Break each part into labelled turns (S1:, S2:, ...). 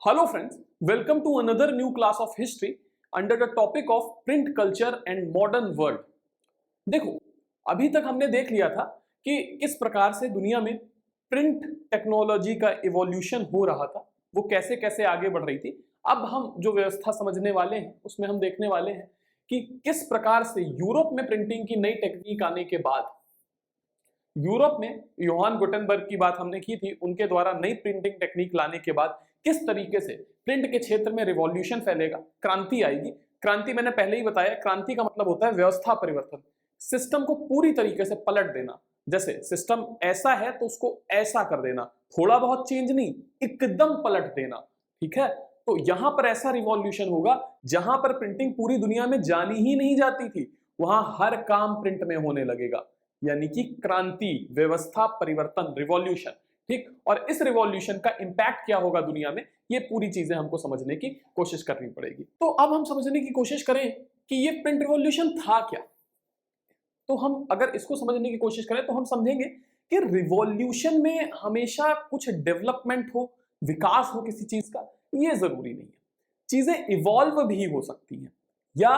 S1: Hello friends, welcome to another new class of history under the topic of print culture and modern world। देखो, अभी तक हमने देख लिया था कि किस प्रकार से दुनिया में प्रिंट टेक्नोलॉजी का इवोल्यूशन हो रहा था, वो कैसे कैसे आगे बढ़ रही थी। अब हम जो व्यवस्था समझने वाले हैं उसमें हम देखने वाले हैं कि किस प्रकार से यूरोप में प्रिंटिंग की नई टेक्निक आने के बाद, यूरोप में योहान गुटेनबर्ग की बात हमने की थी, उनके द्वारा नई प्रिंटिंग टेक्निक लाने के बाद किस तरीके से प्रिंट के क्षेत्र में रिवॉल्यूशन फैलेगा, क्रांति आएगी। क्रांति मैंने पहले ही बताया, क्रांति का मतलब होता है व्यवस्था परिवर्तन, सिस्टम को पूरी तरीके से पलट देना। जैसे सिस्टम ऐसा है तो उसको ऐसा कर देना, थोड़ा बहुत चेंज नहीं, एकदम पलट देना। ठीक है, तो यहां पर ऐसा रिवॉल्यूशन होगा जहां पर प्रिंटिंग पूरी दुनिया में जानी ही नहीं जाती थी, वहां हर काम प्रिंट में होने लगेगा, यानी कि क्रांति, व्यवस्था परिवर्तन, रिवॉल्यूशन। ठीक, और इस रिवॉल्यूशन का इंपैक्ट क्या होगा दुनिया में, ये पूरी चीजें हमको समझने की कोशिश करनी पड़ेगी। तो अब हम समझने की कोशिश करें कि ये प्रिंट रिवॉल्यूशन था क्या। तो हम अगर इसको समझने की कोशिश करें तो हम समझेंगे कि रिवॉल्यूशन में हमेशा कुछ डेवलपमेंट हो, विकास हो किसी चीज का, ये जरूरी नहीं है। चीजें इवॉल्व भी हो सकती हैं, या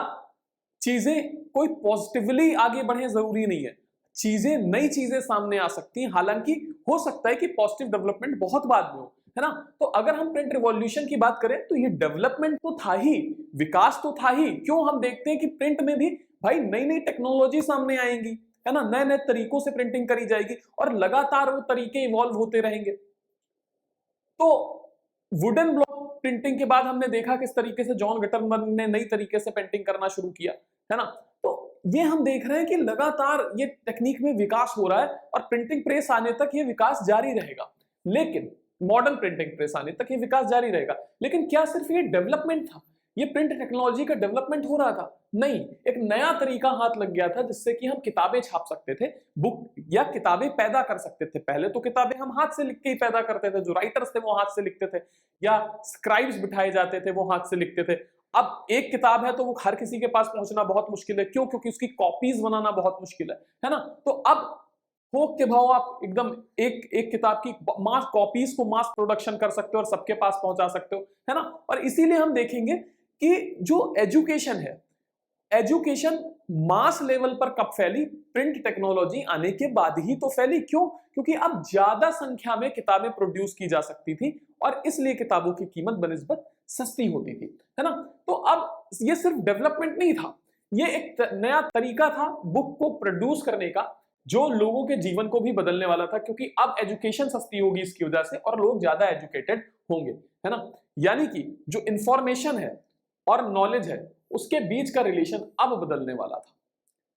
S1: चीजें कोई पॉजिटिवली आगे बढ़े, जरूरी नहीं है। चीजें, नई चीजें सामने आ सकती हैं, हालांकि हो सकता है कि पॉजिटिव डेवलपमेंट बहुत बाद में हो, है ना। तो अगर हम प्रिंट रिवॉल्यूशन की बात करें तो ये डेवलपमेंट तो था ही, विकास तो था ही। क्यों, हम देखते हैं कि प्रिंट में भी भाई नई नई टेक्नोलॉजी सामने आएंगी, है ना, नए नए तरीकों से प्रिंटिंग करी जाएगी और लगातार वो तरीके इवॉल्व होते रहेंगे। तो वुडन ब्लॉक प्रिंटिंग के बाद हमने देखा किस तरीके से जॉन गटनबर्ग ने नई तरीके से पेंटिंग करना शुरू किया, है ना। तो ये हम देख रहे हैं कि लगातार ये टेक्निक में विकास हो रहा है और प्रिंटिंग प्रेस आने तक ये विकास जारी रहेगा। लेकिन मॉडर्न प्रिंटिंग प्रेस आने तक ये विकास जारी रहेगा। लेकिन क्या सिर्फ ये डेवलपमेंट था, ये प्रिंट टेक्नोलॉजी का डेवलपमेंट हो रहा था? नहीं, एक नया तरीका हाथ लग गया था जिससे कि हम किताबें छाप सकते थे, बुक या किताबें पैदा कर सकते थे। पहले तो किताबें हम हाथ से लिख के ही पैदा करते थे, जो राइटर्स थे वो हाथ से लिखते थे, या स्क्राइब्स बिठाए जाते थे वो हाथ से लिखते थे। अब एक किताब है तो वो हर किसी के पास पहुंचना बहुत मुश्किल है। क्यों? क्योंकि उसकी कॉपीज बनाना बहुत मुश्किल है ना। तो अब थोक के भाव आप एकदम एक एक किताब की मास कॉपीज को मास प्रोडक्शन कर सकते हो और सबके पास पहुंचा सकते हो, है ना। और इसीलिए हम देखेंगे कि जो एजुकेशन है, एजुकेशन मास लेवल पर कब फैली? प्रिंट टेक्नोलॉजी आने के बाद ही तो फैली। क्यों? क्योंकि अब ज्यादा संख्या में किताबें प्रोड्यूस की जा सकती थी और इसलिए किताबों की कीमत बनिस्बत सस्ती होती थी, है ना। तो अब ये सिर्फ डेवलपमेंट नहीं था, ये एक नया तरीका था बुक को प्रोड्यूस करने का, जो लोगों के जीवन को भी बदलने वाला था। क्योंकि अब एजुकेशन सस्ती होगी इसकी वजह से और लोग ज्यादा एजुकेटेड होंगे, है ना। यानी कि जो इंफॉर्मेशन है और नॉलेज है उसके बीच का रिलेशन अब बदलने वाला था।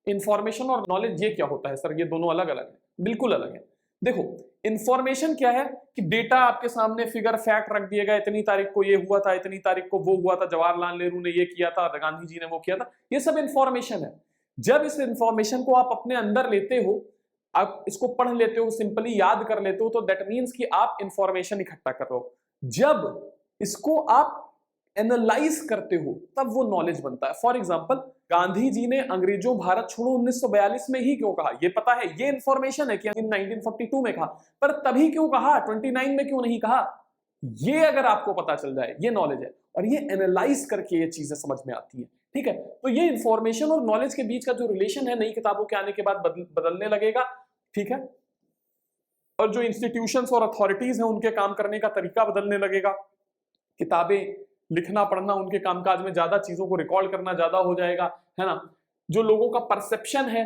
S1: इंफॉर्मेशन और नॉलेज ये क्या होता है सर? ये दोनों अलग अलग है? बिल्कुल अलग है। देखो, इंफॉर्मेशन क्या है कि डेटा आपके सामने, फिगर, फैक्ट रख दिए गए, इतनी तारीख को ये हुआ था, इतनी तारीख को वो हुआ था, जवाहरलाल नेहरू ने ये किया था, गांधी जी ने वो किया था, ये सब इंफॉर्मेशन है। जब इस इंफॉर्मेशन को आप अपने अंदर लेते हो, आप इसको पढ़ लेते हो, सिंपली याद कर लेते हो, तो दैट मीन्स कि आप इंफॉर्मेशन इकट्ठा कर रहे हो। जब इसको आप एनालाइज करते हो तब वो नॉलेज बनता है। फॉर एग्जांपल, गांधी जी ने अंग्रेजों भारत छोड़ो 1942 में ही क्यों कहा, ये पता है, ये इंफॉर्मेशन है कि 1942 में कहा, पर तभी क्यों कहा, 29 में क्यों नहीं कहा, ये अगर आपको पता चल जाए, ये नॉलेज है। और ये एनालाइज करके ये चीजें समझ में आती है। ठीक है, तो ये इंफॉर्मेशन और नॉलेज के बीच का जो रिलेशन है नई किताबों के आने के बाद बदलने लगेगा। ठीक है, और जो इंस्टीट्यूशंस और अथॉरिटीज हैं उनके काम करने का तरीका बदलने लगेगा। किताबें लिखना पढ़ना, उनके कामकाज में ज्यादा चीजों को रिकॉर्ड करना ज्यादा हो जाएगा, है ना। जो लोगों का परसेप्शन है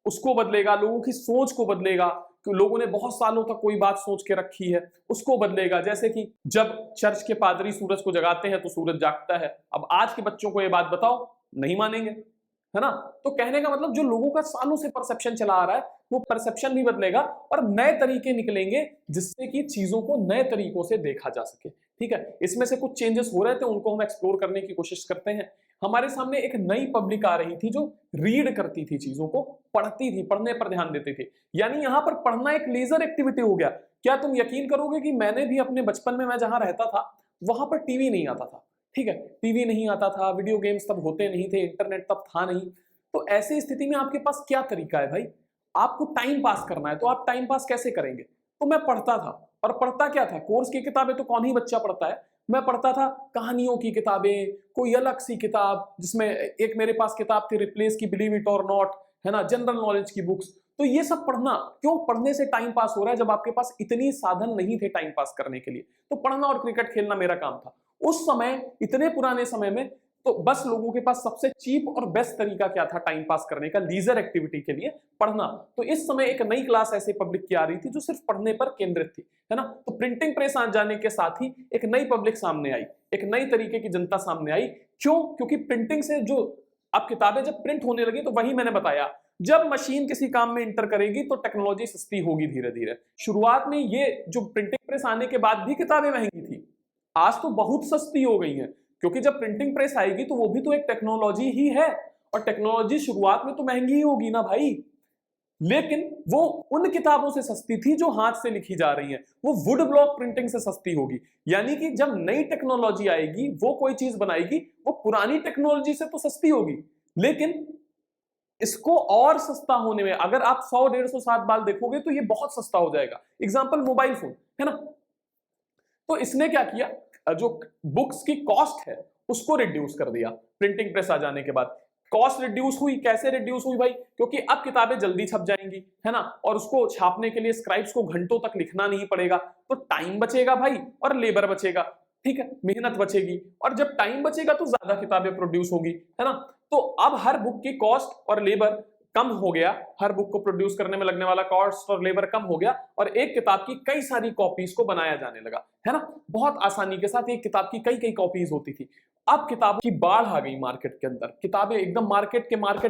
S1: उसको बदलेगा, लोगों की सोच को बदलेगा, कि लोगों ने बहुत सालों तक कोई बात सोच के रखी है उसको बदलेगा। जैसे कि जब चर्च के पादरी सूरज को जगाते हैं तो सूरज जागता है। अब आज के बच्चों को ये बात बताओ, नहीं मानेंगे, है ना। तो कहने का मतलब जो लोगों का सालों से परसेप्शन चला आ रहा है वो परसेप्शन भी बदलेगा और नए तरीके निकलेंगे जिससे कि चीजों को नए तरीकों से देखा जा सके। ठीक है, इसमें से कुछ चेंजेस हो रहे थे, उनको हम एक्सप्लोर करने की कोशिश करते हैं। हमारे सामने एक नई पब्लिक आ रही थी जो रीड करती थी, चीजों को पढ़ती थी, पढ़ने पर ध्यान देती थी। यानी यहां पर पढ़ना एक लेजर एक्टिविटी हो गया। क्या तुम यकीन करोगे कि मैंने भी अपने बचपन में, मैं जहां रहता था वहां पर टीवी नहीं आता था। ठीक है, टीवी नहीं आता था, वीडियो गेम्स तब होते नहीं थे, इंटरनेट तब था नहीं। तो ऐसी स्थिति में आपके पास क्या तरीका है भाई? आपको टाइम पास करना है, तो आप टाइम पास कैसे करेंगे? तो मैं पढ़ता था, और पढ़ता क्या था, कोर्स की किताबें तो कौन ही बच्चा पढ़ता है, मैं पढ़ता था कहानियों की किताबें, कोई अलग सी किताब, जिसमें एक मेरे पास किताब थी रिप्लेस की, बिलीव इट और नॉट, है ना, जनरल नॉलेज की बुक्स। तो ये सब पढ़ना क्यों? पढ़ने से टाइम पास हो रहा है, जब आपके पास इतनी साधन नहीं थे टाइम पास करने के लिए। तो पढ़ना और क्रिकेट खेलना मेरा काम था उस समय, इतने पुराने समय में। तो बस लोगों के पास सबसे चीप और बेस्ट तरीका क्या था टाइम पास करने का, लीजर एक्टिविटी के लिए? पढ़ना। तो इस समय एक नई क्लास ऐसे पब्लिक की आ रही थी जो सिर्फ पढ़ने पर केंद्रित थी, है ना। तो प्रिंटिंग प्रेस आ जाने के साथ ही एक नई पब्लिक सामने आई, एक नई तरीके की जनता सामने आई। क्यों? क्योंकि प्रिंटिंग से जो अब किताबें जब प्रिंट होने लगी, तो वही मैंने बताया, जब मशीन किसी काम में इंटर करेगी तो टेक्नोलॉजी सस्ती होगी धीरे धीरे। शुरुआत में ये जो प्रिंटिंग प्रेस आने के बाद भी किताबें महंगी थी, आज तो बहुत सस्ती हो गई हैं, क्योंकि जब प्रिंटिंग प्रेस आएगी तो वो भी तो एक टेक्नोलॉजी ही है, और टेक्नोलॉजी शुरुआत में तो महंगी ही होगी ना भाई। लेकिन वो उन किताबों से सस्ती थी जो हाथ से लिखी जा रही हैं, वो वुड ब्लॉक प्रिंटिंग से सस्ती होगी। यानी कि जब नई टेक्नोलॉजी आएगी, वो कोई चीज बनाएगी, वो पुरानी टेक्नोलॉजी से तो सस्ती होगी, लेकिन इसको और सस्ता होने में अगर आप 100, 150, 60 बार देखोगे तो ये बहुत सस्ता हो जाएगा। एग्जाम्पल मोबाइल फोन, है ना। तो इसने क्या किया, जो बुक्स की कॉस्ट है उसको रिड्यूस कर दिया प्रिंटिंग प्रेस आ जाने के बाद। कॉस्ट रिड्यूस हुई, कैसे रिड्यूस हुई भाई? क्योंकि अब किताबें जल्दी छप जाएंगी, है ना, और उसको छापने के लिए स्क्राइब्स को घंटों तक लिखना नहीं पड़ेगा, तो टाइम बचेगा भाई, और लेबर बचेगा, ठीक है, मेहनत बचेगी। और जब टाइम बचेगा तो ज्यादा किताबें प्रोड्यूस होगी, है ना। तो अब हर बुक की कॉस्ट और लेबर कम हो गया, हर बुक को प्रोड्यूस करने में लगने वाला कॉस्ट और लेबर कम हो गया, और एक किताब की कई सारी कॉपीज को बनाया जाने लगा, है ना। बहुत आसानी के साथ एक किताब की कई कई कॉपीज होती थी। अब किताबों की बाढ़ आ गई मार्केट के अंदर, किताबें एकदम मार्केट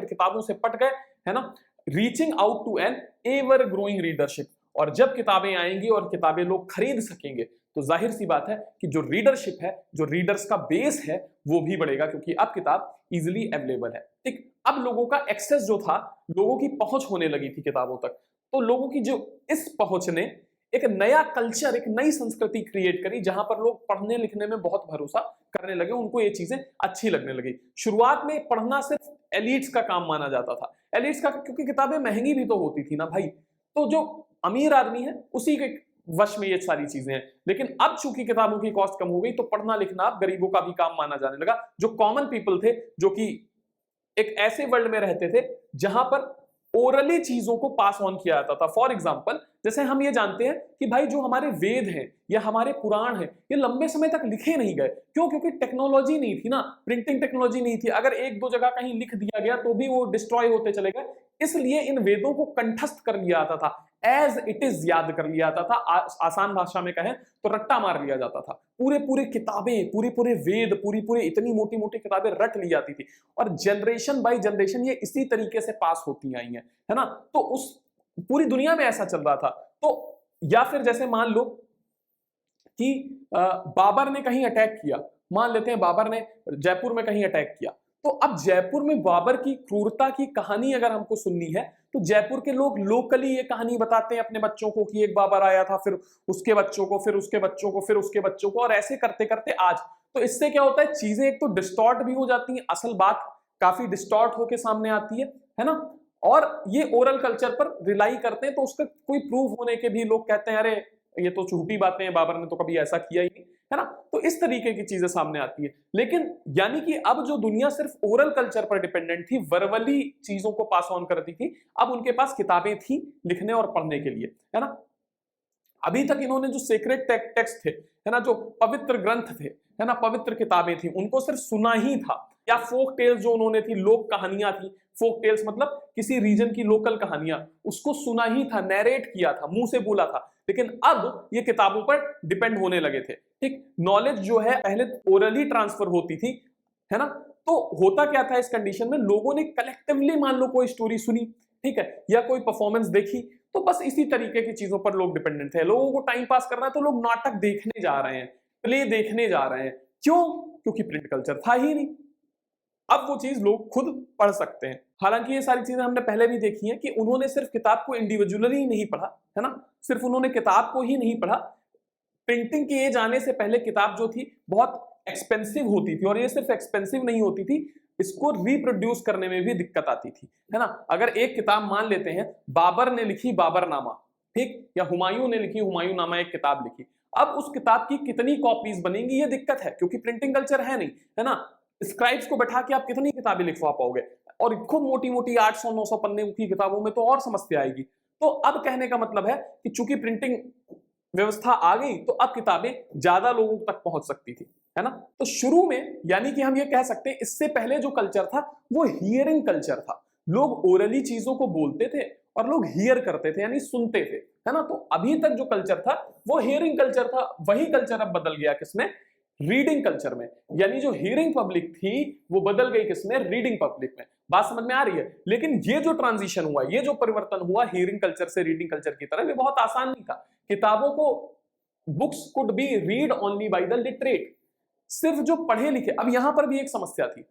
S1: किताबों से पट गए, है ना, reaching out to an ever growing readership. और जब किताबें आएंगी और किताबें लोग खरीद सकेंगे, तो जाहिर सी बात है कि जो रीडरशिप है, जो रीडर्स का बेस है, वो भी बढ़ेगा, क्योंकि अब किताब इजीली अवेलेबल है। ठीक, अब लोगों का एक्सेस जो था, लोगों की पहुंच होने लगी थी किताबों तक। तो लोगों की जो इस पहुंच ने एक नया कल्चर, एक नई संस्कृति क्रिएट करी, जहां पर लोग पढ़ने लिखने में बहुत भरोसा करने लगे, उनको ये चीजें अच्छी लगने लगी। शुरुआत में पढ़ना सिर्फ एलिट्स का काम माना जाता था, एलिट्स का, क्योंकि किताबें महंगी भी तो होती थी ना भाई। तो जो अमीर आदमी है उसी के वश में ये सारी चीजें हैं। लेकिन अब चूंकि किताबों की कॉस्ट कम हो गई, तो पढ़ना लिखना अब गरीबों का भी काम माना जाने लगा। जो कॉमन पीपल थे, जो कि एक ऐसे वर्ल्ड में रहते थे जहां पर ओरली चीजों को पास ऑन किया जाता था। फॉर एग्जाम्पल, जैसे हम ये जानते हैं कि भाई जो हमारे वेद हैं या हमारे पुराण हैं, ये लंबे समय तक लिखे नहीं गए। क्यों? क्योंकि टेक्नोलॉजी नहीं थी ना, प्रिंटिंग टेक्नोलॉजी नहीं थी। अगर एक दो जगह कहीं लिख दिया गया तो भी वो डिस्ट्रॉय होते चले गए। इसलिए इन वेदों को कंठस्थ कर लिया जाता था, एज इट इज याद कर लिया जाता था। आसान भाषा में कहें तो रट्टा मार लिया जाता था। पूरे पूरे किताबें, पूरे पूरे वेद, पूरी पूरी इतनी मोटी मोटी किताबें रट ली जाती थी, और जनरेशन बाय जनरेशन ये इसी तरीके से पास होती आई हैं, है ना। तो उस पूरी दुनिया में ऐसा चल रहा था। तो या फिर जैसे मान लो कि बाबर ने कहीं अटैक किया, मान लेते हैं बाबर ने जयपुर में कहीं अटैक किया, तो अब जयपुर में बाबर की क्रूरता की कहानी अगर हमको सुननी है, तो जयपुर के लोग लोकली ये कहानी बताते हैं अपने बच्चों को कि एक बाबर आया था, फिर उसके बच्चों को, फिर उसके बच्चों को, फिर उसके बच्चों को, और ऐसे करते करते आज। तो इससे क्या होता है, चीजें एक तो डिस्टॉर्ट भी हो जाती हैं, असल बात काफी डिस्टॉर्ट होके सामने आती है ना। और ये ओरल कल्चर पर रिलाई करते हैं, तो उसका कोई प्रूफ होने के भी लोग कहते हैं अरे ये तो झूठी बातें हैं, बाबर ने तो कभी ऐसा किया ही नहीं, है ना। तो इस तरीके की चीजें सामने आती है। लेकिन यानी कि अब जो दुनिया सिर्फ ओरल कल्चर पर डिपेंडेंट थी, वर्बली चीजों को पास ऑन करती थी, अब उनके पास किताबें थी लिखने और पढ़ने के लिए, है ना। अभी तक इन्होंने जो सेक्रेट टेक्स्ट थे, है ना, जो पवित्र ग्रंथ थे, है ना, पवित्र किताबें थी, उनको सिर्फ सुना ही था, या फोक टेल्स जो उन्होंने थी, लोक कहानियां थी। फोक टेल्स मतलब किसी रीजन की लोकल कहानियां, उसको सुना ही था, नैरेट किया था, मुंह से बोला था। लेकिन अब ये किताबों पर डिपेंड होने लगे थे। ठीक, नॉलेज जो है पहले ओरली ट्रांसफर होती थी, है ना। तो होता क्या था इस कंडीशन में, लोगों ने कलेक्टिवली मान लो कोई स्टोरी सुनी, ठीक है, या कोई परफॉर्मेंस देखी, तो बस इसी तरीके की चीजों पर लोग डिपेंडेंट थे। लोगों को टाइम पास करना है तो लोग नाटक देखने जा रहे हैं, प्ले देखने जा रहे हैं। क्यों? क्योंकि प्रिंट कल्चर था ही नहीं। अब वो चीज लोग खुद पढ़ सकते हैं। हालांकि ये सारी चीजें हमने पहले भी देखी हैं कि उन्होंने सिर्फ किताब को इंडिविजुअली नहीं पढ़ा, है ना, सिर्फ उन्होंने किताब को ही नहीं पढ़ा। प्रिंटिंग के जाने से पहले किताब जो थी बहुत एक्सपेंसिव होती थी, और ये सिर्फ एक्सपेंसिव नहीं होती थी, इसको रिप्रोड्यूस करने में भी दिक्कत आती थी, है ना। अगर एक किताब मान लेते हैं बाबर ने लिखी बाबरनामा, ठीक, या हुमायूं ने लिखी हुमायूं नामा एक किताब लिखी, अब उस किताब की कितनी कॉपीज बनेंगी ये दिक्कत है, क्योंकि प्रिंटिंग कल्चर है नहीं, है ना। स्क्राइब्स को बैठा के आप कितनी किताबें लिखवा पाओगे, और खूब मोटी मोटी 800-900 पन्ने की किताबों में तो और समस्या आएगी। तो अब कहने का मतलब है कि चूंकि प्रिंटिंग व्यवस्था आ गई तो अब किताबें ज्यादा लोगों तक पहुंच सकती थी, है ना। तो शुरू में यानी कि हम ये कह सकते हैं इससे पहले जो कल्चर था वो हियरिंग कल्चर था। लोग ओरली चीजों को बोलते थे और लोग हियर करते थे यानी सुनते थे, है ना। तो अभी तक जो कल्चर था वो हियरिंग कल्चर था, वही कल्चर अब बदल गया किसमें, रीडिंग कल्चर में। यानी जो हियरिंग पब्लिक थी वो बदल गई किसमें, रीडिंग पब्लिक में। बात समझ में आ रही है। लेकिन ये जो ट्रांजिशन हुआ, ये जो परिवर्तन हुआ हियरिंग कल्चर से रीडिंग कल्चर की तरफ, ये बहुत आसान नहीं था। किताबों को books could be read only by the literate, सिर्फ जो पढ़े लिखे। अब यहां पर भी एक समस्या थी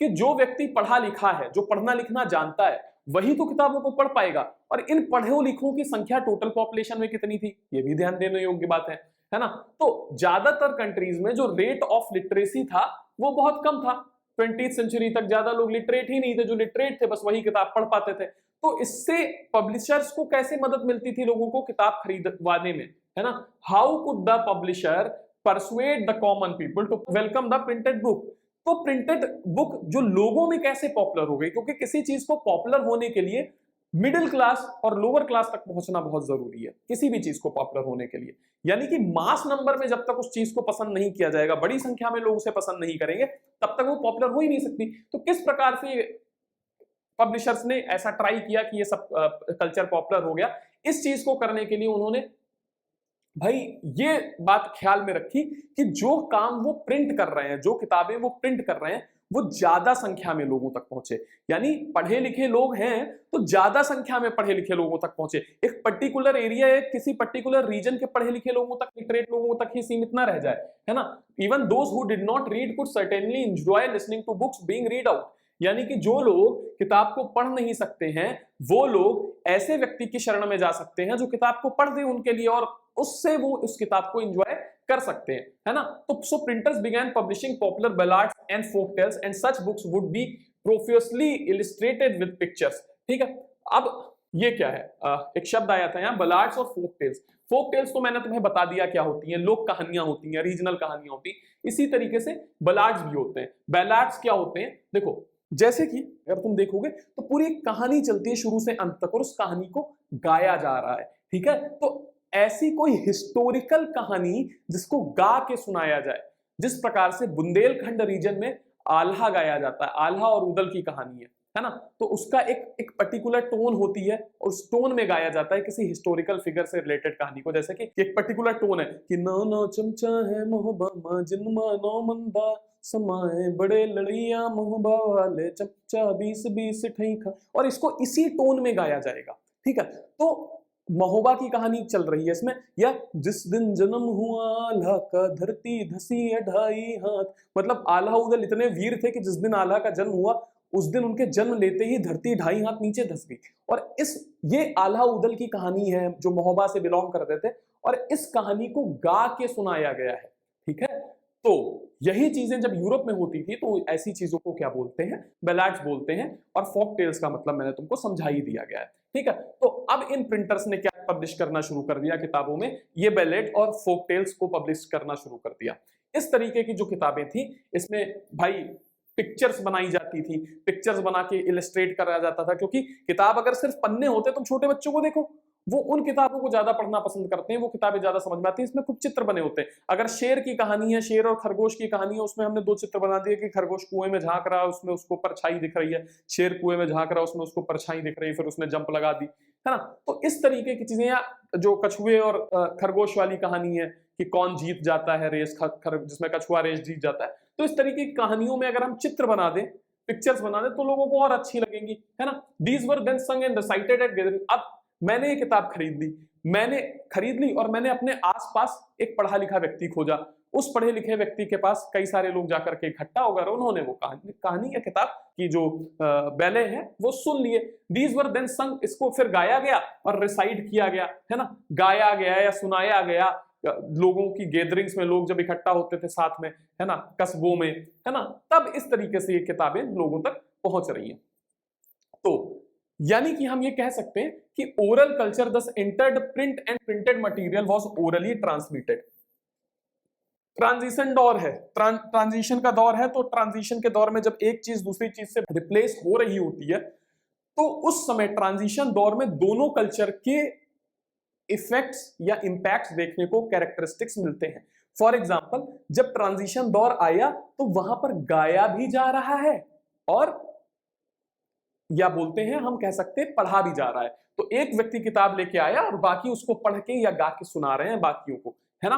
S1: कि जो व्यक्ति पढ़ा लिखा है, जो पढ़ना लिखना जानता है, वही तो किताबों को पढ़ पाएगा। और इन पढ़े लिखों की संख्या टोटल पॉपुलेशन में कितनी थी, ये भी ध्यान देने योग्य बात है ना। तो ज्यादातर कंट्रीज में जो रेट ऑफ लिटरेसी था वो बहुत कम था। 20th सेंचुरी तक ज्यादा लोग लिटरेट ही नहीं थे, जो लिटरेट थे बस वही किताब पढ़ पाते थे। तो इससे पब्लिशर्स को कैसे मदद मिलती थी लोगों को किताब खरीदवाने में, है ना। How could the publisher persuade the common people to welcome the printed book. तो प्रिंटेड बुक जो लोगों में कैसे पॉपुलर हो गई, क्योंकि किसी चीज को पॉपुलर होने के लिए मिडिल क्लास और लोअर क्लास तक पहुंचना बहुत जरूरी है, किसी भी चीज को पॉपुलर होने के लिए। यानी कि मास नंबर में जब तक उस चीज को पसंद नहीं किया जाएगा, बड़ी संख्या में लोग उसे पसंद नहीं करेंगे, तब तक वो पॉपुलर हो ही नहीं सकती। तो किस प्रकार से पब्लिशर्स ने ऐसा ट्राई किया कि ये सब कल्चर पॉपुलर हो गया, इस चीज को करने के लिए उन्होंने भाई ये बात ख्याल में रखी कि जो काम वो प्रिंट कर रहे हैं, जो किताबें वो प्रिंट कर रहे हैं, वो ज्यादा संख्या में लोगों तक पहुंचे। यानी पढ़े लिखे लोग हैं तो ज्यादा संख्या में पढ़े लिखे लोगों तक पहुंचे। एक पर्टिकुलर एरिया, एक किसी पर्टिकुलर रीजन के पढ़े लिखे लोगों तक, लिटरेट लोगों तक ही सीमित ना रह जाए, है ना। Even those who did not read could certainly enjoy listening to books being read out. यानी कि जो लोग किताब को पढ़ नहीं सकते हैं, वो लोग ऐसे व्यक्ति की शरण में जा सकते हैं जो किताब को पढ़ दे उनके लिए, और उससे वो उस किताब को एंजॉय कर सकते हैं, है ना। तो so printers began publishing popular ballads and folk tales and such books would be profusely illustrated with pictures. ठीक है। अब ये क्या है, एक शब्द आया था यहाँ, बैलाड्स और फोक टेल्स। फोक टेल्स तो मैंने तुम्हें बता दिया क्या होती हैं, लोक कहानियां होती हैं, रीजनल कहानियां होती हैं। इसी तरीके से बैलाड्स भी होते हैं। बैलाड्स क्या होते हैं, देखो जैसे कि अगर तुम देखोगे तो पूरी एक कहानी चलती है शुरू से अंत तक, और उस कहानी को गाया जा रहा है, ठीक है। तो ऐसी कोई हिस्टोरिकल कहानी जिसको गा के सुनाया जाए, जिस प्रकार से बुंदेलखंड रीजन में आल्हा गाया जाता है, आल्हा और उदल की कहानी है ना। तो उसका एक पर्टिकुलर टोन होती है, और उस टोन में गाया जाता है किसी हिस्टोरिकल फिगर से रिलेटेड कहानी को। जैसे कि एक पर्टिकुलर टोन है कि ना चमचा है मोहब्बा जिनमा नो मंदा समाए बड़े लड़िया मोहब्बा वाले चमचा 20-20 ठई खा, और इसको इसी टोन में गाया जाएगा, ठीक है। तो महोबा की कहानी चल रही है इसमें, या जिस दिन जन्म हुआ आल्हा का धरती धसी 2.5 हाथ। मतलब आल्हा उदल इतने वीर थे कि जिस दिन आल्हा का जन्म हुआ उस दिन उनके जन्म लेते ही धरती 2.5 हाथ नीचे धस गई। और ये आल्हा उदल की कहानी है जो महोबा से बिलोंग करते थे, और इस कहानी को गा के सुनाया गया है, ठीक है। तो यही चीजें जब यूरोप में होती थी तो ऐसी चीजों को क्या बोलते हैं, बैलाड्स बोलते हैं। और फोक टेल्स का मतलब मैंने तुमको समझा ही दिया गया है, ठीक है। तो अब इन प्रिंटर्स ने क्या पब्लिश करना शुरू कर दिया किताबों में, ये बैलेड और फोक टेल्स को पब्लिश करना शुरू कर दिया। इस तरीके की जो किताबें थी इसमें भाई पिक्चर्स बनाई जाती थी, पिक्चर्स बना के इलस्ट्रेट करा जाता था, क्योंकि किताब अगर सिर्फ पन्ने होते, तुम छोटे बच्चों को देखो वो उन किताबों को ज्यादा पढ़ना पसंद करते हैं, वो किताबें ज्यादा समझ में आती हैं, इसमें खूब चित्र बने होते हैं। अगर शेर की कहानी है, शेर और खरगोश की कहानी है, उसमें हमने 2 चित्र बना दिए कि खरगोश कुएं में झांक रहा है, उसमें उसको परछाई दिख रही है, शेर कुएं में झांक रहा है, उसमें उसको परछाई दिख रही है, फिर उसने जंप लगा दी, है ना। तो इस तरीके की चीजें, या जो कछुए और खरगोश वाली कहानी है कि कौन जीत जाता है रेस, जिसमें कछुआ रेस जीत जाता है। तो इस तरीके की कहानियों में अगर हम चित्र बना दें, पिक्चर्स बना दें, तो लोगों को और अच्छी लगेंगी, है ना। दीज वर देन सung and recited at gathering। अब मैंने ये किताब खरीद ली और मैंने अपने आसपास एक पढ़ा लिखा व्यक्ति खोजा। उस पढ़े लिखे व्यक्ति के पास कई सारे लोग जाकर के इकट्ठा हो गए, उन्होंने वो कहानी या किताब की जो बैले हैं वो सुन लिए। दीज वर देन सung, इसको फिर गाया गया और रिसाइट किया गया, है ना। गाया गया या सुनाया गया लोगों की गैदरिंग्स में, लोग जब इकट्ठा होते थे साथ में, है ना, कस्बों में, है ना, तब इस तरीके से ये किताबें लोगों तक पहुंच रही हैं। तो यानी कि हम ये कह सकते हैं कि ओरल कल्चर दस entered print and printed material was orally transmitted. Transition दौर है, ट्रांजिशन का दौर है, तो ट्रांजिशन के दौर में जब एक चीज दूसरी चीज से रिप्लेस हो रही होती है तो उस समय ट्रांजिशन दौर में दोनों कल्चर के इफेक्ट्स या इंपैक्ट्स देखने को, कैरेक्टरिस्टिक्स मिलते हैं। फॉर एग्जाम्पल, जब ट्रांजिशन दौर आया तो वहां पर गाया भी जा रहा है और या बोलते हैं, हम कह सकते हैं पढ़ा भी जा रहा है। तो एक व्यक्ति किताब लेके आया और बाकी उसको पढ़ के या गा के सुना रहे हैं बाकियों को, है ना।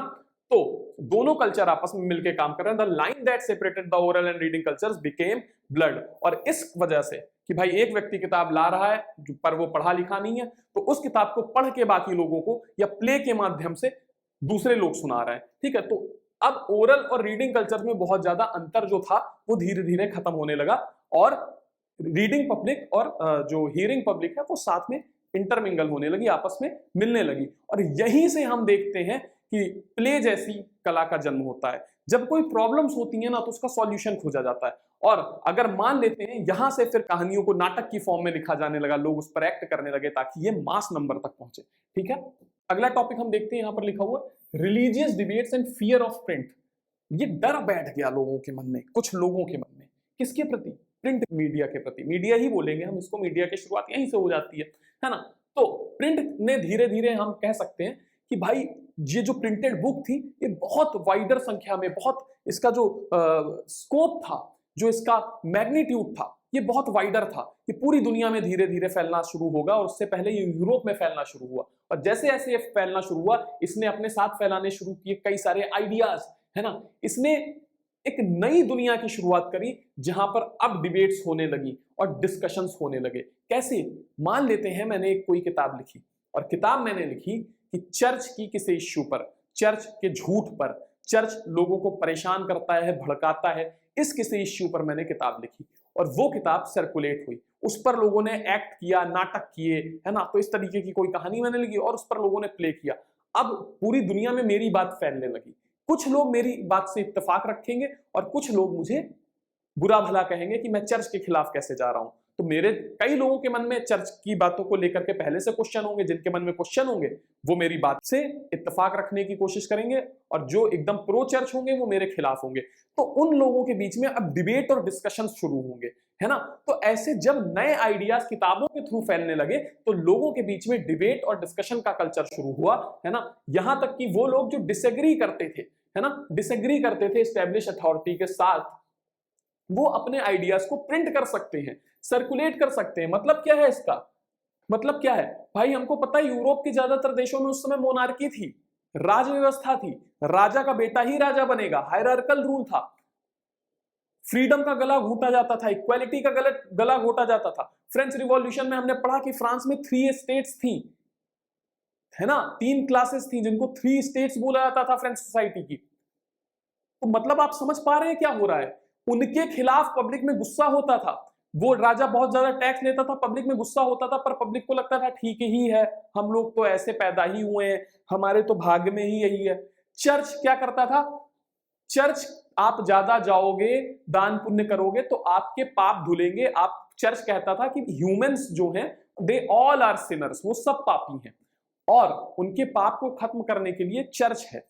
S1: तो दोनों कल्चर आपस में मिलकर काम कर रहे हैं। The line that separated the oral and reading cultures became blood. और इस वजह से कि भाई एक व्यक्ति किताब ला रहा है पर वो पढ़ा लिखा नहीं है, तो उस किताब को पढ़ के बाकी लोगों को या प्ले के माध्यम से दूसरे लोग सुना रहे हैं, ठीक है। तो अब ओरल और रीडिंग कल्चर में बहुत ज्यादा अंतर जो था वो धीरे धीरे खत्म होने लगा और रीडिंग पब्लिक और जो हियरिंग पब्लिक है वो साथ में इंटरमिंगल होने लगी, आपस में मिलने लगी। और यहीं से हम देखते हैं कि प्ले जैसी कला का जन्म होता है। जब कोई प्रॉब्लम्स होती है ना तो उसका सॉल्यूशन खोजा जाता है। और अगर मान लेते हैं यहां से फिर कहानियों को नाटक की फॉर्म में लिखा जाने लगा, लोग उस पर एक्ट करने लगे ताकि ये मास नंबर तक पहुंचे, ठीक है। अगला टॉपिक हम देखते हैं, यहां पर लिखा हुआ religious debates and fear of print. ये डर बैठ गया लोगों के मन में, कुछ लोगों के मन में, किसके प्रति? प्रिंट मीडिया के प्रति। मीडिया ही बोलेंगे हम इसको, मीडिया की शुरुआत यहीं से हो जाती है ना। तो प्रिंट ने धीरे धीरे हम कह सकते हैं कि भाई ये जो प्रिंटेड बुक थी ये बहुत वाइडर संख्या में, बहुत इसका जो स्कोप था, जो इसका मैग्नीट्यूड था, ये बहुत वाइडर था। ये पूरी दुनिया में धीरे धीरे फैलना शुरू होगा और उससे पहले ये यूरोप में फैलना शुरू हुआ। और जैसे जैसे ये फैलना शुरू हुआ, इसने अपने साथ फैलाने शुरू किए कई सारे आइडियाज, है ना। इसने एक नई दुनिया की शुरुआत करी जहां पर अब डिबेट्स होने लगी और डिस्कशंस होने लगे। कैसे? मान लेते हैं मैंने एक कोई किताब लिखी और किताब मैंने लिखी कि चर्च की किसी इश्यू पर, चर्च के झूठ पर, चर्च लोगों को परेशान करता है, भड़काता है, इस किसी इश्यू पर मैंने किताब लिखी और वो किताब सर्कुलेट हुई। उस पर लोगों ने एक्ट किया, नाटक किए, है ना। तो इस तरीके की कोई कहानी मैंने लिखी और उस पर लोगों ने प्ले किया। अब पूरी दुनिया में मेरी बात फैलने लगी। कुछ लोग मेरी बात से इत्तेफाक रखेंगे और कुछ लोग मुझे बुरा भला कहेंगे कि मैं चर्च के खिलाफ कैसे जा रहा हूं। तो मेरे कई लोगों के मन में चर्च की बातों को लेकर के पहले से क्वेश्चन होंगे। जिनके मन में क्वेश्चन होंगे वो मेरी बात से इत्तेफाक रखने की कोशिश करेंगे और जो एकदम प्रो चर्च होंगे वो मेरे खिलाफ होंगे। तो उन लोगों के बीच में अब डिबेट और डिस्कशन शुरू होंगे, है ना। तो ऐसे जब नए आइडियाज किताबों के थ्रू फैलने लगे तो लोगों के बीच में डिबेट और डिस्कशन का कल्चर शुरू हुआ, है ना। यहां तक कि वो लोग जो डिसएग्री करते थे, है ना, डिसएग्री करते थे एस्टेब्लिश अथॉरिटी के साथ, वो अपने आइडियाज को प्रिंट कर सकते हैं, सर्कुलेट कर सकते हैं। मतलब क्या है इसका? मतलब क्या है भाई? हमको पता है यूरोप के ज्यादातर देशों में उस समय मोनार्की थी, राज व्यवस्था थी, राजा का बेटा ही राजा बनेगा, हायरार्कल रूल था, फ्रीडम का गला घोटा जाता था, इक्वालिटी का गला घोटा जाता था। फ्रेंच रिवॉल्यूशन में हमने पढ़ा कि फ्रांस में 3 स्टेट्स थी, है ना, 3 क्लासेस थी जिनको 3 स्टेट्स बोला जाता था फ्रेंच सोसाइटी की। तो मतलब आप समझ पा रहे हैं क्या हो रहा है? उनके खिलाफ पब्लिक में गुस्सा होता था। वो राजा बहुत ज्यादा टैक्स लेता था, पब्लिक में गुस्सा होता था, पर पब्लिक को लगता था ठीक ही है, हम लोग तो ऐसे पैदा ही हुए हैं, हमारे तो भाग्य में ही यही है। चर्च क्या करता था? चर्च, आप ज्यादा जाओगे, दान पुण्य करोगे तो आपके पाप धुलेंगे। आप, चर्च कहता था कि ह्यूमंस जो हैं दे ऑल आर सिनर्स, वो सब पापी हैं और उनके पाप को खत्म करने के लिए चर्च है।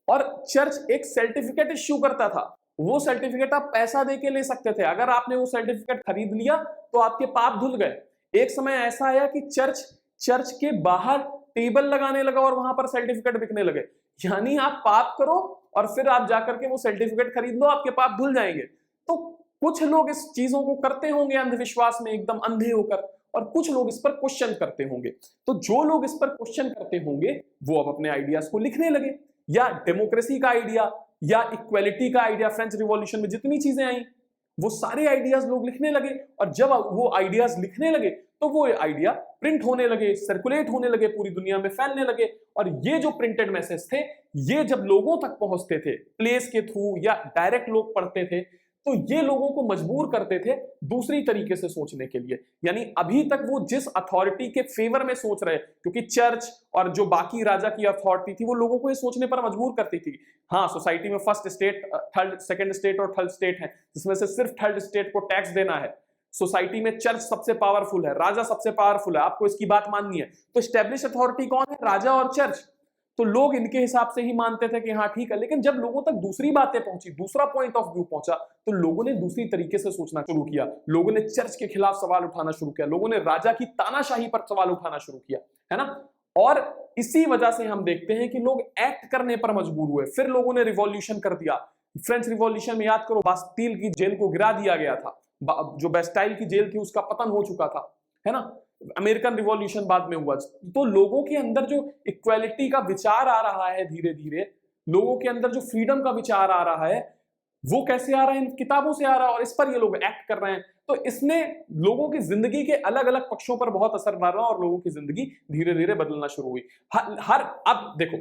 S1: और चर्च एक सर्टिफिकेट इश्यू करता था। वो सर्टिफिकेट आप पैसा देके ले सकते थे। अगर आपने वो सर्टिफिकेट खरीद लिया तो आपके पाप धुल गए। एक समय ऐसा आया कि चर्च के बाहर टेबल लगाने लगा और वहां पर सर्टिफिकेट बिकने लगे। यानी आप पाप करो और फिर आप जाकर के वो सर्टिफिकेट खरीद लो, आपके पाप धुल जाएंगे। तो कुछ लोग इस चीजों को करते होंगे अंधविश्वास में एकदम अंधे होकर, और कुछ लोग इस पर क्वेश्चन करते होंगे। तो जो लोग इस पर क्वेश्चन करते होंगे वो अब अपने आइडियाज को लिखने लगे, या डेमोक्रेसी का आइडिया या इक्वालिटी का आइडिया, फ्रेंच रिवॉल्यूशन में जितनी चीजें आई वो सारे आइडियाज लोग लिखने लगे। और जब वो आइडियाज लिखने लगे तो वो आइडिया प्रिंट होने लगे, सर्कुलेट होने लगे, पूरी दुनिया में फैलने लगे। और ये जो प्रिंटेड मैसेज थे, ये जब लोगों तक पहुंचते थे प्लेस के थ्रू या डायरेक्ट लोग पढ़ते थे, तो ये लोगों को मजबूर करते थे दूसरी तरीके से सोचने के लिए। यानी अभी तक वो जिस अथॉरिटी के फेवर में सोच रहे, क्योंकि चर्च और जो बाकी राजा की अथॉरिटी थी वो लोगों को ये सोचने पर मजबूर करती थी। हाँ, सोसाइटी में first state, third, second state और थर्ड स्टेट है, जिसमें से सिर्फ थर्ड स्टेट को टैक्स देना है, सोसाइटी में चर्च सबसे पावरफुल है, राजा सबसे पावरफुल है, आपको इसकी बात माननी है, तो स्टैब्लिश अथॉरिटी कौन है? राजा और चर्च। तो लोग इनके हिसाब से ही मानते थे कि हाँ ठीक है, लेकिन जब लोगों तक दूसरी बातें पहुंची, दूसरा पॉइंट ऑफ व्यू पहुंचा, तो लोगों ने दूसरी तरीके से सोचना शुरू किया। लोगों ने चर्च के खिलाफ सवाल उठाना शुरू किया, लोगों ने राजा की तानाशाही पर सवाल उठाना शुरू किया, है ना। और इसी वजह से हम देखते हैं कि लोग एक्ट करने पर मजबूर हुए। फिर लोगों ने रिवॉल्यूशन कर दिया। फ्रेंच रिवॉल्यूशन में याद करो, बास्टील की जेल को गिरा दिया गया था, जो बेस्टाइल की जेल थी उसका पतन हो चुका था, है ना। अमेरिकन रिवॉल्यूशन बाद में हुआ। तो लोगों के अंदर जो इक्वालिटी का विचार आ रहा है, धीरे धीरे लोगों के अंदर जो फ्रीडम का विचार आ रहा है, वो कैसे आ रहा है? इन किताबों से आ रहा है, और इस पर ये लोग एक्ट कर रहे हैं। तो इसने लोगों की जिंदगी के अलग अलग पक्षों पर बहुत असर डाला और लोगों की जिंदगी धीरे धीरे बदलना शुरू हुई। हर अब देखो,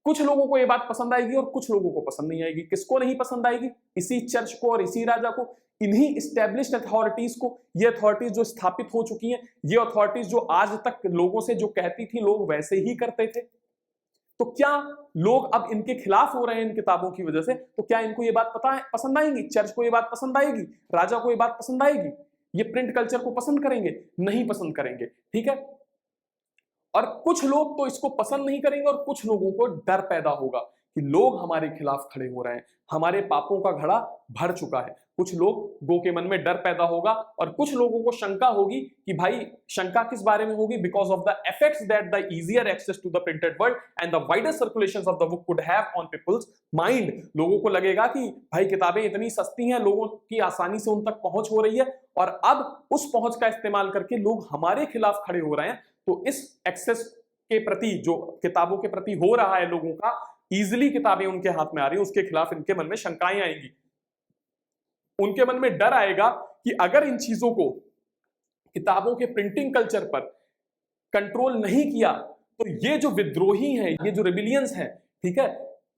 S1: कुछ लोगों को ये बात पसंद आएगी और कुछ लोगों को पसंद नहीं आएगी। किसको नहीं पसंद आएगी? इसी चर्च को और इसी राजा को, इन्हीं इस्टेब्लिश्ड अथॉरिटीज को। ये अथॉरिटीज जो स्थापित हो चुकी हैं, ये अथॉरिटीज जो आज तक लोगों से जो कहती थी लोग वैसे ही करते थे। तो क्या लोग अब इनके खिलाफ हो रहे हैं इन किताबों की वजह से? तो क्या इनको ये बात पसंद आएगी? चर्च को ये बात पसंद आएगी? राजा को ये बात पसंद आएगी? ये प्रिंट कल्चर को पसंद करेंगे? नहीं पसंद करेंगे, ठीक है। और कुछ लोग तो इसको पसंद नहीं करेंगे और कुछ लोगों को डर पैदा होगा कि लोग हमारे खिलाफ खड़े हो रहे हैं, हमारे पापों का घड़ा भर चुका है। कुछ लोगों के मन में डर पैदा होगा और कुछ लोगों को शंका होगी कि भाई, शंका किस बारे में होगी? Because of the effects that the easier access to the printed world and the wider circulation of the book could have on people's mind. लोगों को लगेगा कि भाई किताबें इतनी सस्ती हैं, लोगों की आसानी से उन तक पहुंच हो रही है, और अब उस पहुंच का इस्तेमाल करके लोग हमारे खिलाफ खड़े हो रहे हैं। तो इस एक्सेस के प्रति, जो किताबों के प्रति हो रहा है लोगों का, इजिली किताबें उनके हाथ में आ रही है, उसके खिलाफ इनके मन में शंकाएं आएंगी। उनके मन में डर आएगा कि अगर इन चीजों को, किताबों के प्रिंटिंग कल्चर पर कंट्रोल नहीं किया, तो ये जो विद्रोही हैं, ये जो रिबिलियंस हैं, ठीक है,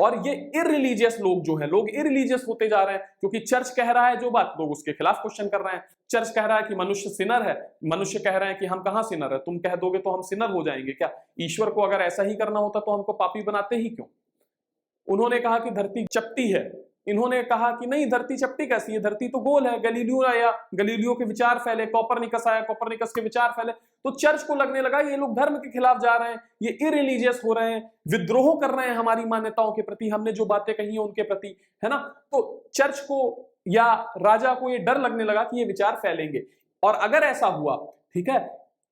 S1: और ये इररिलीजियस लोग जो हैं, लोग इररिलीजियस होते जा रहे हैं, क्योंकि चर्च कह रहा है जो बात, लोग उसके खिलाफ क्वेश्चन कर रहे हैं। चर्च कह रहा है कि मनुष्य सिनर है, मनुष्य कह रहे हैं कि हम कहां सिनर है, तुम कह दोगे तो हम सिनर हो जाएंगे क्या? ईश्वर को अगर ऐसा ही करना होता तो हमको पापी बनाते ही क्यों? उन्होंने कहा कि धरती चपटी है, इन्होंने कहा कि नहीं, धरती चपटी कैसी है, धरती तो गोल है। गैलीलियो आया, गैलीलियो के विचार फैले, कोपरनिकस आया, कोपरनिकस के विचार फैले। तो चर्च को लगने लगा ये लोग धर्म के खिलाफ जा रहे हैं, ये इररिलीजियस हो रहे हैं, विद्रोह कर रहे हैं हमारी मान्यताओं के प्रति, हमने जो बातें कही हैं उनके प्रति, है ना। तो चर्च को या राजा को ये डर लगने लगा कि ये विचार फैलेंगे, और अगर ऐसा हुआ, ठीक है,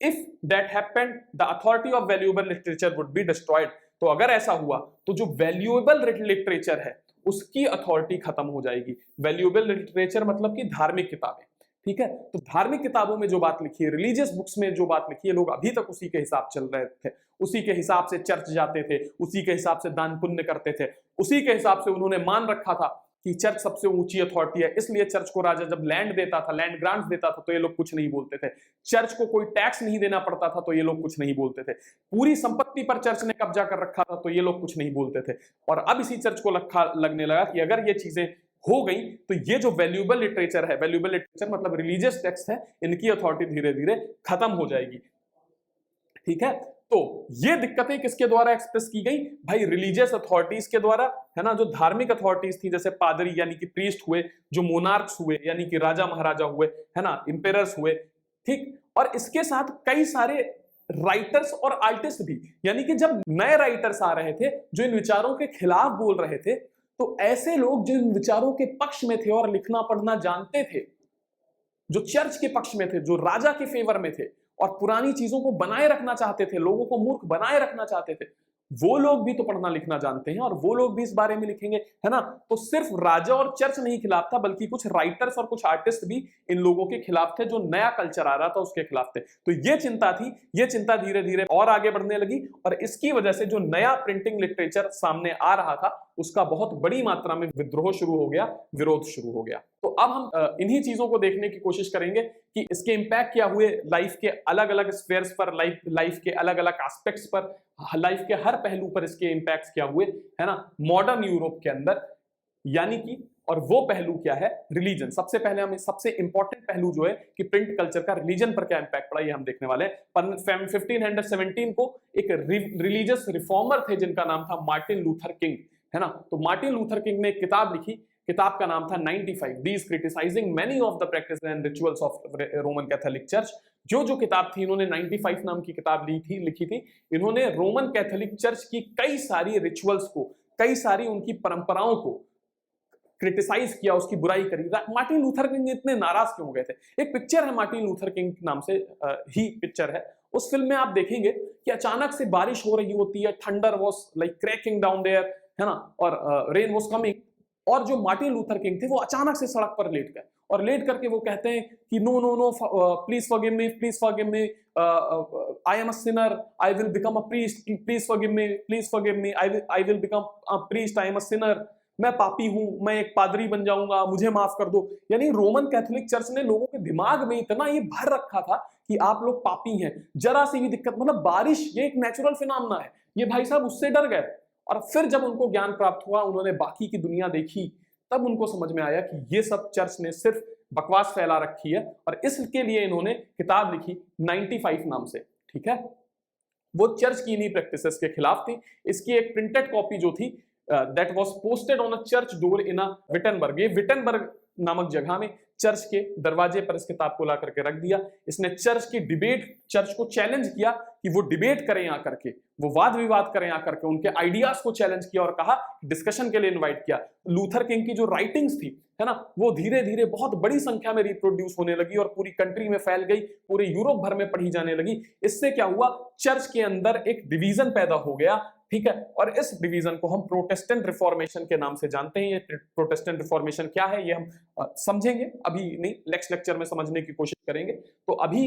S1: if that happened the authority of valuable literature would be destroyed. तो अगर ऐसा हुआ तो जो वैल्यूएबल लिटरेचर है उसकी अथॉरिटी खत्म हो जाएगी। वैल्यूएबल लिटरेचर मतलब कि धार्मिक किताबें, ठीक है। तो धार्मिक किताबों में जो बात लिखी है, रिलीजियस बुक्स में जो बात लिखी है, लोग अभी तक उसी के हिसाब चल रहे थे, उसी के हिसाब से चर्च जाते थे, उसी के हिसाब से दान पुण्य करते थे, उसी के हिसाब से उन्होंने मान रखा था कि चर्च सबसे ऊंची अथॉरिटी है। इसलिए चर्च को राजा जब लैंड देता था, लैंड ग्रांट्स देता था, तो ये लोग कुछ नहीं बोलते थे। चर्च को कोई टैक्स नहीं देना पड़ता था तो ये लोग कुछ नहीं बोलते थे। पूरी संपत्ति पर चर्च ने कब्जा कर रखा था तो ये लोग कुछ नहीं बोलते थे। और अब इसी चर्च को लगने लगा कि अगर ये चीजें हो गई तो ये जो वैल्यूएबल लिटरेचर है, वैल्यूएबल लिटरेचर मतलब रिलीजियस टेक्स्ट है, इनकी अथॉरिटी धीरे धीरे खत्म हो जाएगी, ठीक है। तो ये दिक्कतें किसके द्वारा एक्सप्रेस की गई? भाई रिलीजियस अथॉरिटीज के द्वारा, है ना। जो धार्मिक अथॉरिटीज थी, जैसे पादरी यानी कि प्रीस्ट हुए, जो मोनार्क्स हुए यानी कि राजा महाराजा हुए, है ना, इंपेरर्स हुए, ठीक। और इसके साथ कई सारे राइटर्स और आर्टिस्ट भी, यानी कि जब नए राइटर्स आ रहे थे जो इन विचारों के खिलाफ बोल रहे थे, तो ऐसे लोग जो इन विचारों के पक्ष में थे और लिखना पढ़ना जानते थे, जो चर्च के पक्ष में थे, जो राजा के फेवर में थे और पुरानी चीजों को बनाए रखना चाहते थे, लोगों को मूर्ख बनाए रखना चाहते थे, वो लोग भी तो पढ़ना लिखना जानते हैं और वो लोग भी इस बारे में लिखेंगे, है ना। तो सिर्फ राजा और चर्च नहीं खिलाफ था, बल्कि कुछ राइटर्स और कुछ आर्टिस्ट भी इन लोगों के खिलाफ थे, जो नया कल्चर आ रहा था उसके खिलाफ थे। तो ये चिंता थी, ये चिंता धीरे धीरे और आगे बढ़ने लगी, और इसकी वजह से जो नया प्रिंटिंग लिटरेचर सामने आ रहा था उसका बहुत बड़ी मात्रा में विद्रोह शुरू हो गया, विरोध शुरू हो गया। तो अब हम इन्हीं चीजों को देखने की कोशिश करेंगे कि इसके इंपैक्ट क्या हुए लाइफ के अलग अलग स्फेयर्स पर, लाइफ के अलग अलग एस्पेक्ट्स पर, लाइफ के हर पहलू पर इसके इंपैक्ट्स क्या हुए, है ना, मॉडर्न यूरोप के अंदर। यानी कि, और वो पहलू क्या है? रिलीजन। सबसे पहले हमें सबसे इंपॉर्टेंट पहलू जो है कि प्रिंट कल्चर का रिलीजन पर क्या इंपैक्ट पड़ा, ये हम देखने वाले हैं। 1517 को एक रिलीजियस रिफॉर्मर थे जिनका नाम था मार्टिन लूथर किंग, है ना। तो मार्टिन लूथर किंग ने एक किताब लिखी, किताब का नाम था 95 theses criticising many of the practice and rituals of Roman Catholic church. जो किताब थी, इन्होंने 95 नाम की किताब लिखी थी। इन्होंने रोमन कैथोलिक चर्च की कई सारी रिचुअल्स को, कई सारी उनकी परंपराओं को क्रिटिसाइज किया, उसकी बुराई करी। मार्टिन लूथर किंग इतने नाराज क्यों हो गए थे? एक पिक्चर है मार्टिन लूथर किंग नाम से ही पिक्चर है। उस फिल्म में आप देखेंगे कि अचानक से बारिश हो रही होती है, thunder was like cracking down there, है ना, और रेन वाज कमिंग, और जो मार्टिन लूथर किंग थे वो अचानक से सड़क पर लेट गए और लेट करके वो कहते हैं कि no no no, please forgive me, please forgive me, I am a sinner, I will become a priest, please forgive me, please forgive me, I will become a priest, I am a sinner, मैं पापी हूं, मैं एक पादरी बन जाऊंगा, मुझे माफ कर दो। यानी रोमन कैथोलिक चर्च ने लोगों के दिमाग में इतना ये भर रखा था कि आप लोग पापी हैं, जरा सी भी दिक्कत, मतलब बारिश ये एक नेचुरल फिनोमेना है, ये भाई साहब उससे डर गए। और फिर जब उनको ज्ञान प्राप्त हुआ, उन्होंने बाकी की दुनिया देखी, तब उनको समझ में आया कि ये सब चर्च ने सिर्फ बकवास फैला रखी है, और इसके लिए इन्होंने किताब लिखी 95 नाम से। ठीक है, वो चर्च की इन्हीं प्रैक्टिसेस के खिलाफ थी। इसकी एक प्रिंटेड कॉपी जो थी that was posted on a church door in a Wittenberg, ये विटनबर्ग नामक जगह में चर्च के दरवाजे पर इस किताब को ला करके रख दिया। इसने चर्च की डिबेट, चर्च को चैलेंज किया कि वो डिबेट करें यहाँ करके, वो वाद विवाद करें यहाँ करके, उनके आइडियाज को चैलेंज किया और कहा, डिस्कशन के लिए इनवाइट किया। लूथर किंग की जो राइटिंग्स थी, है ना, वो धीरे धीरे बहुत बड़ी संख्या में रिप्रोड्यूस होने लगी और पूरी कंट्री में फैल गई, पूरे यूरोप भर में पढ़ी जाने लगी। इससे क्या हुआ, चर्च के अंदर एक डिवीजन पैदा हो गया। ठीक है, और इस डिवीजन को हम प्रोटेस्टेंट रिफॉर्मेशन के नाम से जानते हैं। ये प्रोटेस्टेंट रिफॉर्मेशन क्या है ये हम समझेंगे, अभी नहीं, नेक्स्ट लेक्चर में समझने की कोशिश करेंगे। तो अभी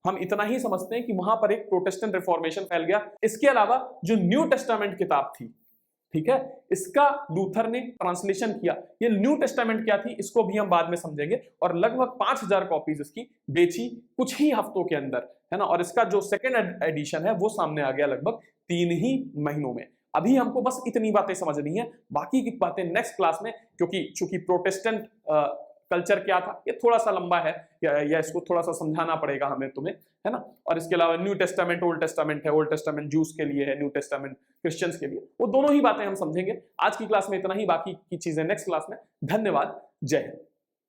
S1: हम इतना ही समझते हैं कि वहां पर एक प्रोटेस्टेंट रिफॉर्मेशन फैल गया। इसके अलावा जो न्यू टेस्टामेंट किताब थी, ठीक है, इसका लूथर ने ट्रांसलेशन किया। ये न्यू टेस्टामेंट क्या थी इसको भी हम बाद में समझेंगे, और लगभग 5000 कॉपीज इसकी बेची कुछ ही हफ्तों के अंदर, है ना। और इसका जो सेकेंड एडिशन है वो सामने आ गया लगभग 3 ही महीनों में। अभी हमको बस इतनी बातें समझनी है, बाकी की बातें नेक्स्ट क्लास में, क्योंकि चूंकि प्रोटेस्टेंट कल्चर क्या था ये थोड़ा सा लंबा है, या इसको थोड़ा सा समझाना पड़ेगा हमें तुम्हें, है ना। और इसके अलावा न्यू टेस्टामेंट, ओल्ड टेस्टामेंट है, ओल्ड टेस्टामेंट जूस के लिए है, न्यू टेस्टामेंट क्रिश्चियंस के लिए, वो दोनों ही बातें हम समझेंगे। आज की क्लास में इतना ही, बाकी की चीजें नेक्स्ट क्लास में। धन्यवाद, जय हिंद।